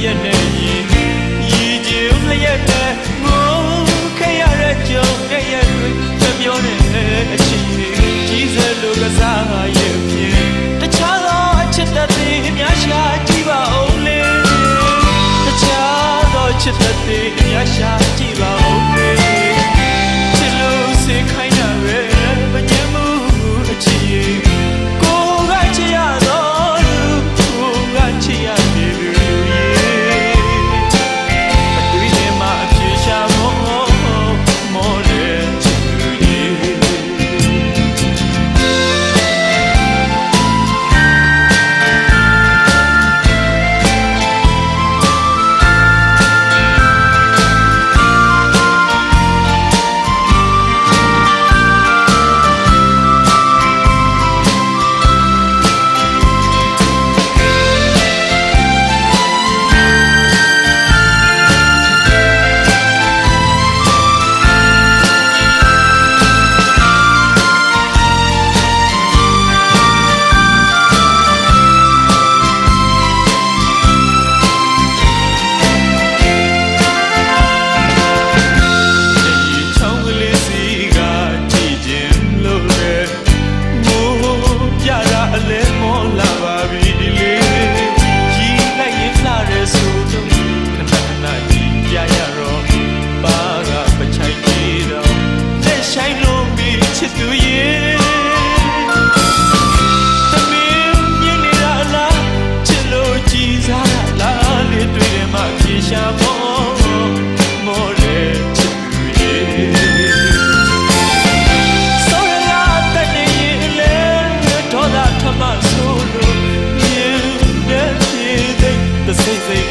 ရက်နဲ့ရည်ကြည်လျက်နဲ့ငိုခဲ့ရတဲ့ကြုံတဲ့ရဲ့တွေမပြောတဲ့အချစ်ကြီးစဲလို့ကစားရဲ့ဖြစ်တခြားသောအချစ်တွေများရှာကြည့်ပါဦးလေတခြားသောချစ်တွေများရှာကြည့်ပါဦးလေချစ်လို့စိတ်ခိုင်းတာပဲမငြင်းမှုအချစ်ကိုကချစ်ရတော့လူကိုကချစ်ရနေလူအတွေ့နဲ့မှအပြေရှာမောတဲ့ချစ်လူsay